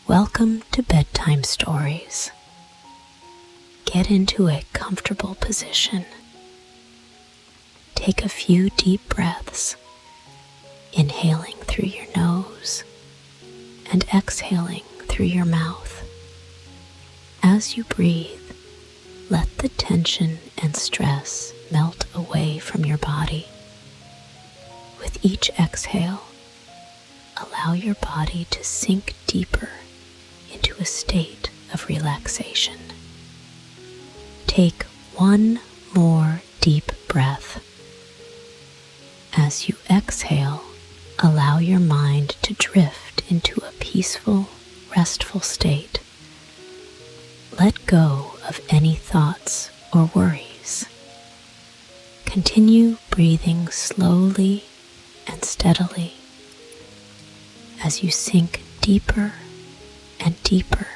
Welcome to Bedtime Stories. Get into a comfortable position. Take a few deep breaths, inhaling through your nose and exhaling through your mouth. As you breathe, let the tension and stress melt away from your body. With each exhale, allow your body to sink deeper into a state of relaxation. Take one more deep breath. As you exhale, allow your mind to drift into a peaceful, restful state. Let go of any thoughts or worries. Continue breathing slowly and steadily as you sink deeper and deeper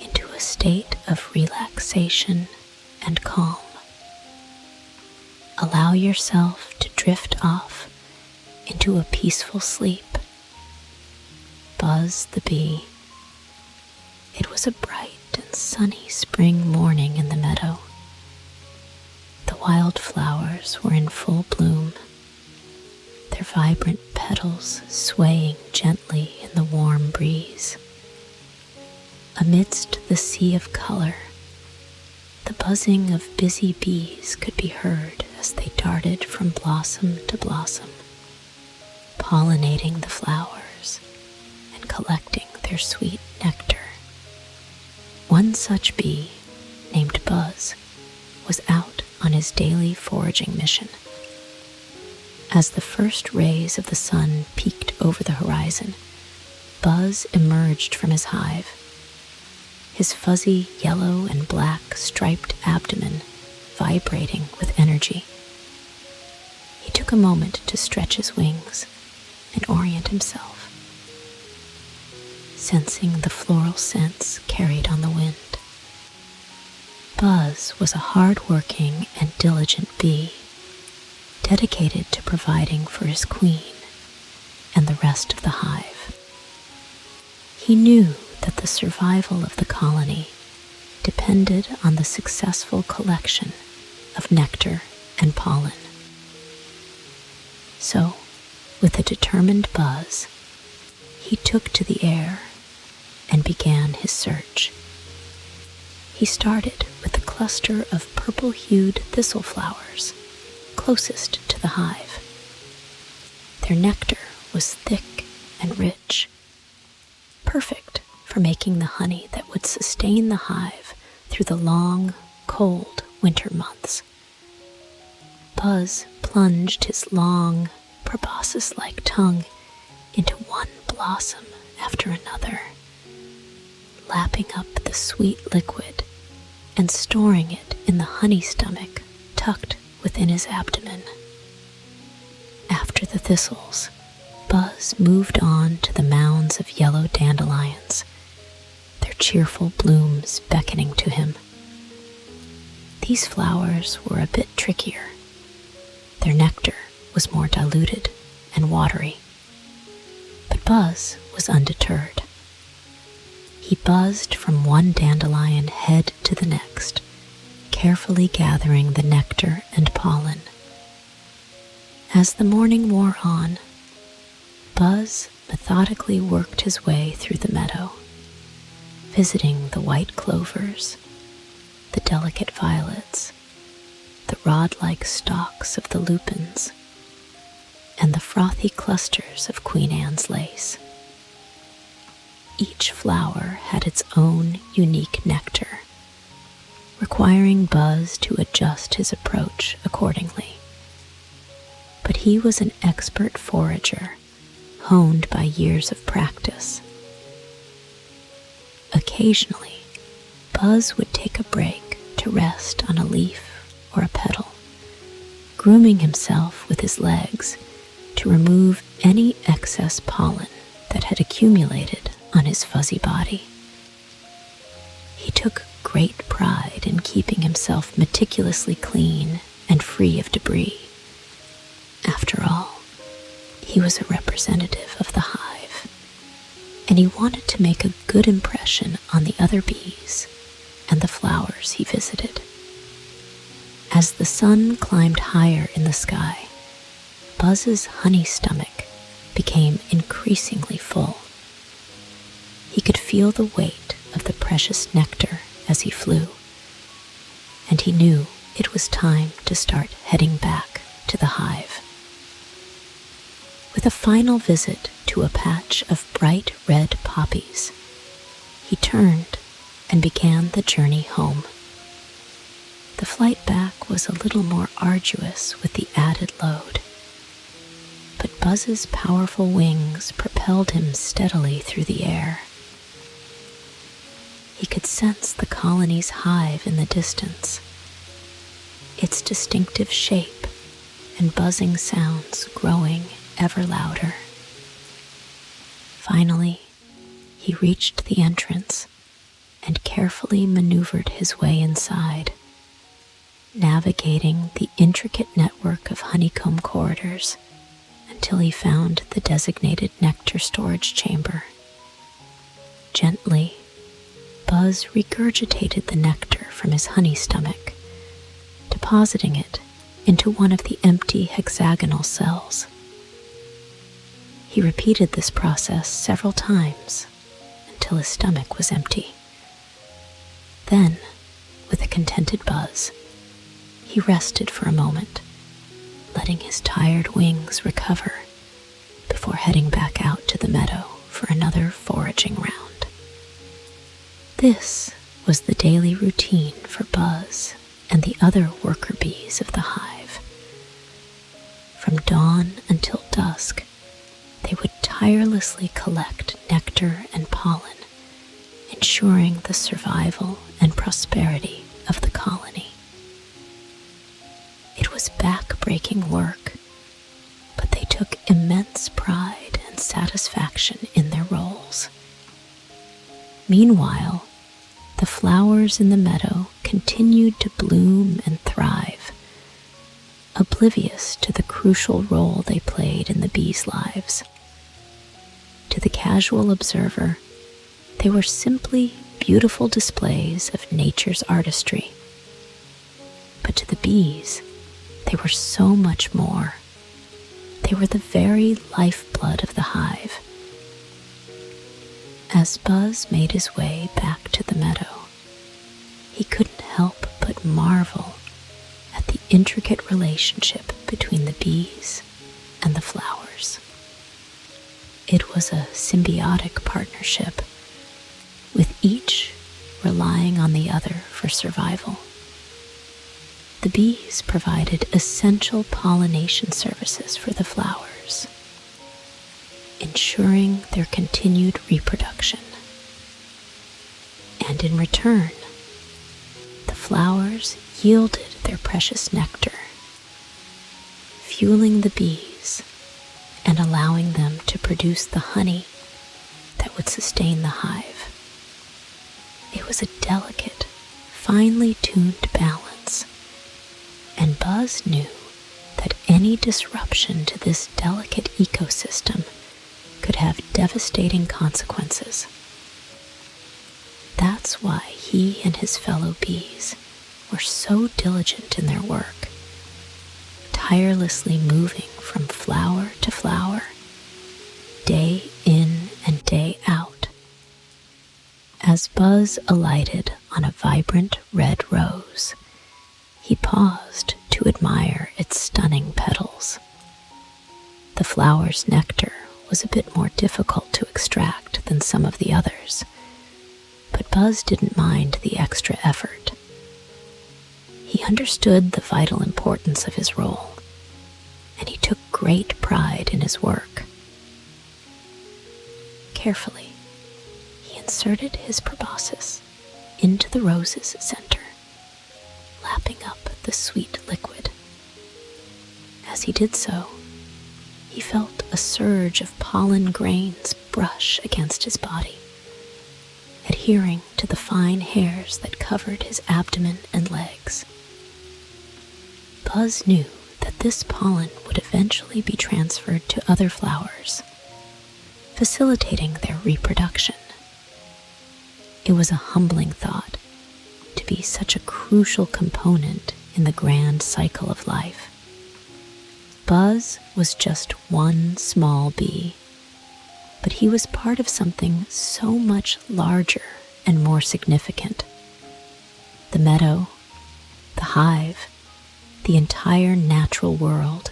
into a state of relaxation and calm. Allow yourself to drift off into a peaceful sleep. Buzz the bee. It was a bright and sunny spring morning in the meadow. The wildflowers were in full bloom, their vibrant petals swaying gently in the warm breeze. Amidst the sea of color, the buzzing of busy bees could be heard as they darted from blossom to blossom, pollinating the flowers and collecting their sweet nectar. One such bee, named Buzz, was out on his daily foraging mission. As the first rays of the sun peeked over the horizon, Buzz emerged from his hive, his fuzzy yellow and black striped abdomen vibrating with energy. He took a moment to stretch his wings and orient himself, sensing the floral scents carried on the wind. Buzz was a hard-working and diligent bee, dedicated to providing for his queen and the rest of the hive. He knew that the survival of the colony depended on the successful collection of nectar and pollen. So, with a determined Buzz, he took to the air and began his search. He started with a cluster of purple-hued thistle flowers closest to the hive. Their nectar was thick and rich, perfect for making the honey that would sustain the hive through the long, cold winter months. Buzz plunged his long, proboscis-like tongue into one blossom after another, lapping up the sweet liquid and storing it in the honey stomach tucked within his abdomen. After the thistles, Buzz moved on to the mounds of yellow dandelions, their cheerful blooms beckoning to him. These flowers were a bit trickier. Their nectar was more diluted and watery, but Buzz was undeterred. He buzzed from one dandelion head to the next, carefully gathering the nectar and pollen. As the morning wore on, Buzz methodically worked his way through the meadow, visiting the white clovers, the delicate violets, the rod-like stalks of the lupins, and the frothy clusters of Queen Anne's lace. Each flower had its own unique nectar, requiring Buzz to adjust his approach accordingly. But he was an expert forager, honed by years of practice. Occasionally, Buzz would take a break to rest on a leaf or a petal, grooming himself with his legs to remove any excess pollen that had accumulated on his fuzzy body. He took great pride in keeping himself meticulously clean and free of debris. After all, he was a representative of the hive, and he wanted to make a good impression on the other bees and the flowers he visited. As the sun climbed higher in the sky, Buzz's honey stomach became increasingly full. He could feel the weight of the precious nectar as he flew, and he knew it was time to start heading back to the hive. With a final visit to a patch of bright red poppies, he turned and began the journey home. The flight back was a little more arduous with the added load, but Buzz's powerful wings propelled him steadily through the air. He could sense the colony's hive in the distance, its distinctive shape and buzzing sounds growing ever louder. Finally, he reached the entrance and carefully maneuvered his way inside, navigating the intricate network of honeycomb corridors until he found the designated nectar storage chamber. Gently, Buzz regurgitated the nectar from his honey stomach, depositing it into one of the empty hexagonal cells. He repeated this process several times until his stomach was empty. Then, with a contented buzz, he rested for a moment, letting his tired wings recover before heading back out to the meadow for another foraging round. This was the daily routine for Buzz and the other worker bees of the hive. From dawn until dusk, they would tirelessly collect nectar and pollen, ensuring the survival and prosperity of the colony. It was back-breaking work, but they took immense pride and satisfaction in their roles. Meanwhile, the flowers in the meadow continued to bloom and thrive, oblivious to the crucial role they played in the bees' lives. To the casual observer, they were simply beautiful displays of nature's artistry. But to the bees, they were so much more. They were the very lifeblood of the hive. As Buzz made his way back to the meadow, he couldn't help but marvel at the intricate relationship between the bees and the flowers. It was a symbiotic partnership, with each relying on the other for survival. The bees provided essential pollination services for the flowers, ensuring their continued reproduction. And in return, the flowers yielded their precious nectar, fueling the bees and allowing them to produce the honey that would sustain the hive. It was a delicate, finely tuned balance, and Buzz knew that any disruption to this delicate ecosystem could have devastating consequences. That's why he and his fellow bees were so diligent in their work, tirelessly moving from flower to flower, day in and day out. As Buzz alighted on a vibrant red rose, he paused to admire its stunning petals. The flower's nectar was a bit more difficult to extract than some of the others, but Buzz didn't mind the extra effort. He understood the vital importance of his role, and he took great pride in his work. Carefully, he inserted his proboscis into the rose's center, lapping up the sweet liquid. As he did so, he felt a surge of pollen grains brush against his body, adhering to the fine hairs that covered his abdomen and legs. Buzz knew that this pollen would eventually be transferred to other flowers, facilitating their reproduction. It was a humbling thought to be such a crucial component in the grand cycle of life. Buzz was just one small bee, but he was part of something so much larger and more significant. The meadow, the hive, the entire natural world,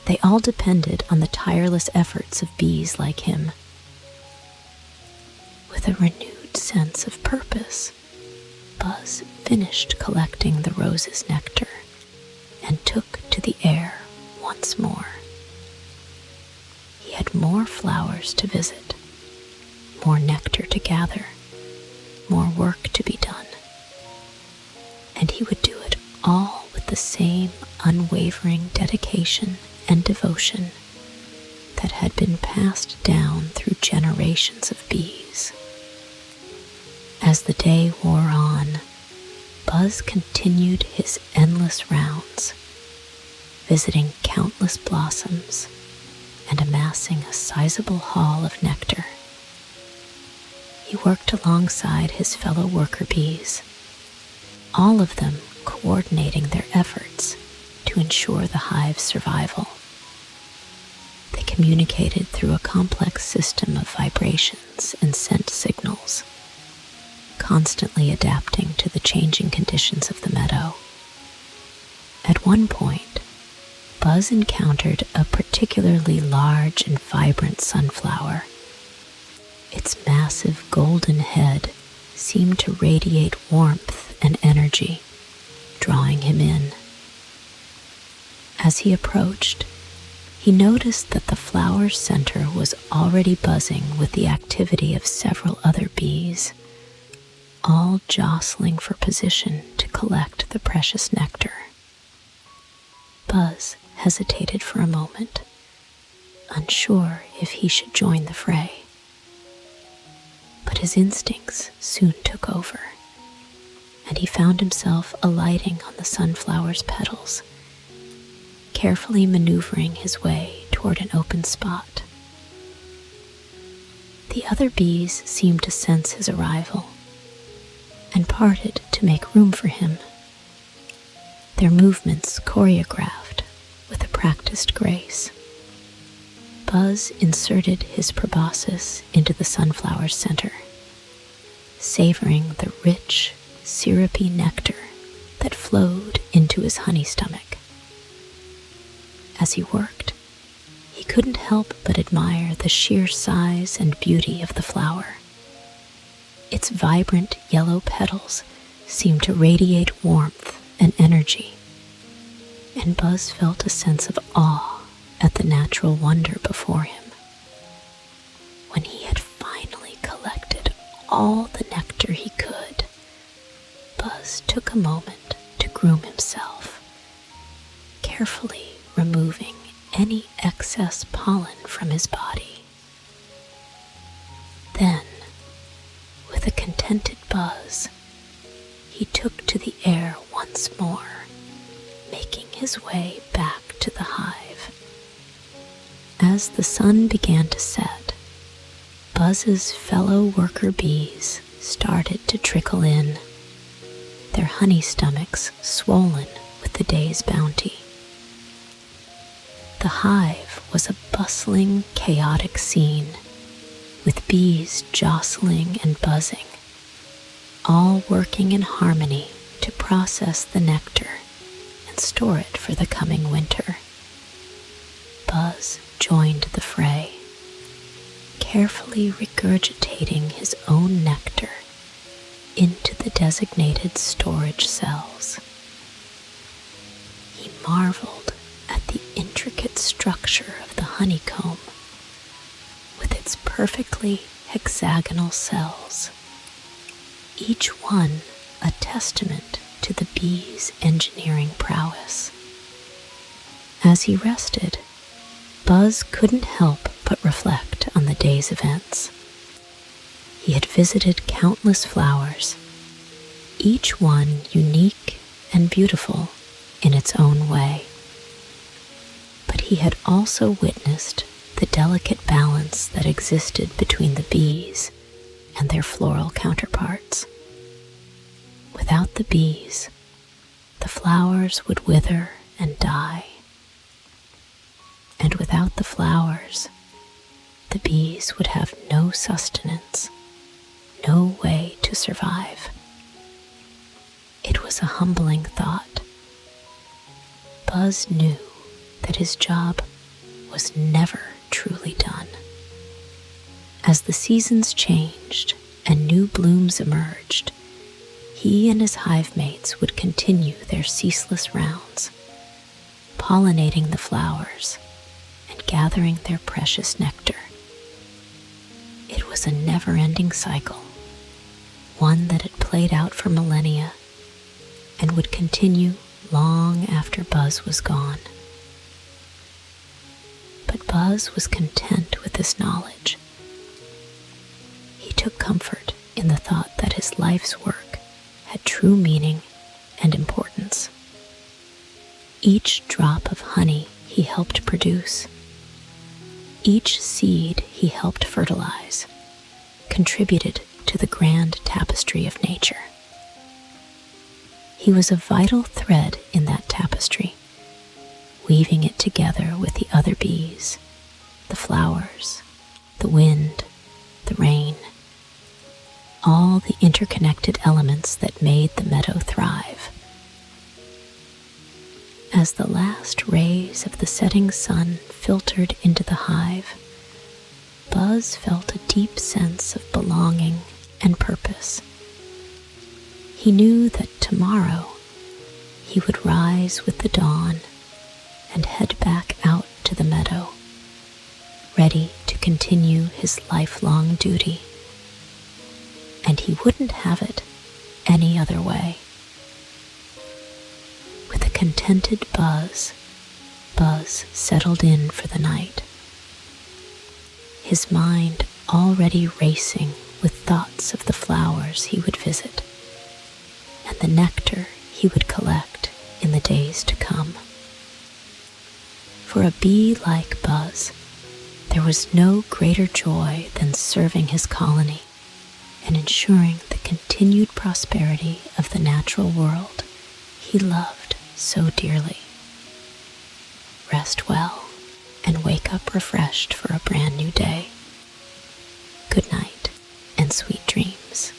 they all depended on the tireless efforts of bees like him. With a renewed sense of purpose, Buzz finished collecting the rose's nectar and took to the air once more. He had more flowers to visit, more nectar to gather, more work to be done. And he would do it all with the same unwavering dedication and devotion that had been passed down through generations of bees. As the day wore on, Buzz continued his endless rounds, visiting countless blossoms and amassing a sizable haul of nectar. He worked alongside his fellow worker bees, all of them coordinating their efforts to ensure the hive's survival. They communicated through a complex system of vibrations and scent signals, constantly adapting to the changing conditions of the meadow. At one point, Buzz encountered a particularly large and vibrant sunflower. Its massive golden head seemed to radiate warmth and energy, drawing him in. As he approached, he noticed that the flower's center was already buzzing with the activity of several other bees, all jostling for position to collect the precious nectar. Buzz hesitated for a moment, unsure if he should join the fray. But his instincts soon took over, and he found himself alighting on the sunflower's petals, carefully maneuvering his way toward an open spot. The other bees seemed to sense his arrival and parted to make room for him, their movements choreographed with a practiced grace. Buzz inserted his proboscis into the sunflower's center, savoring the rich, syrupy nectar that flowed into his honey stomach. As he worked, he couldn't help but admire the sheer size and beauty of the flower. Its vibrant yellow petals seemed to radiate warmth and energy, and Buzz felt a sense of awe at the natural wonder before him. When he had finally collected all the nectar he could, Buzz took a moment to groom himself, carefully removing any excess pollen from his body. Then, with a contented buzz, he took to the air once more, making his way back to the hive. As the sun began to set, Buzz's fellow worker bees started to trickle in, their honey stomachs swollen with the day's bounty. The hive was a bustling, chaotic scene, with bees jostling and buzzing, all working in harmony to process the nectar and store it for the coming winter. Buzz joined the fray, carefully regurgitating his own nectar into the designated storage cells. He marveled at the intricate structure of the honeycomb, with its perfectly hexagonal cells, each one a testament to the bee's engineering prowess. As he rested, Buzz couldn't help but reflect on the day's events. He had visited countless flowers, each one unique and beautiful in its own way. But he had also witnessed the delicate balance that existed between the bees and their floral counterparts. Without the bees, the flowers would wither and die. And without the flowers, the bees would have no sustenance, no way to survive. It was a humbling thought. Buzz knew that his job was never truly done. As the seasons changed and new blooms emerged, he and his hive mates would continue their ceaseless rounds, pollinating the flowers and gathering their precious nectar. It was a never-ending cycle, one that had played out for millennia and would continue long after Buzz was gone. But Buzz was content with this knowledge. He took comfort in the thought that his life's work had true meaning and importance. Each drop of honey he helped produce, each seed he helped fertilize, contributed to the grand tapestry of nature. He was a vital thread in that tapestry, weaving it together with the other bees, the flowers, the wind, the rain, all the interconnected elements that made the meadow thrive. As the last rays of the setting sun filtered into the hive, Buzz felt a deep sense of belonging and purpose. He knew that tomorrow he would rise with the dawn and head back out to the meadow, ready to continue his lifelong duty. And he wouldn't have it any other way. With a contented Buzz settled in for the night, his mind already racing with thoughts of the flowers he would visit and the nectar he would collect in the days to come. For a bee like Buzz, there was no greater joy than serving his colony and ensuring the continued prosperity of the natural world he loved so dearly. Rest well and wake up refreshed for a brand new day. Good night and sweet dreams.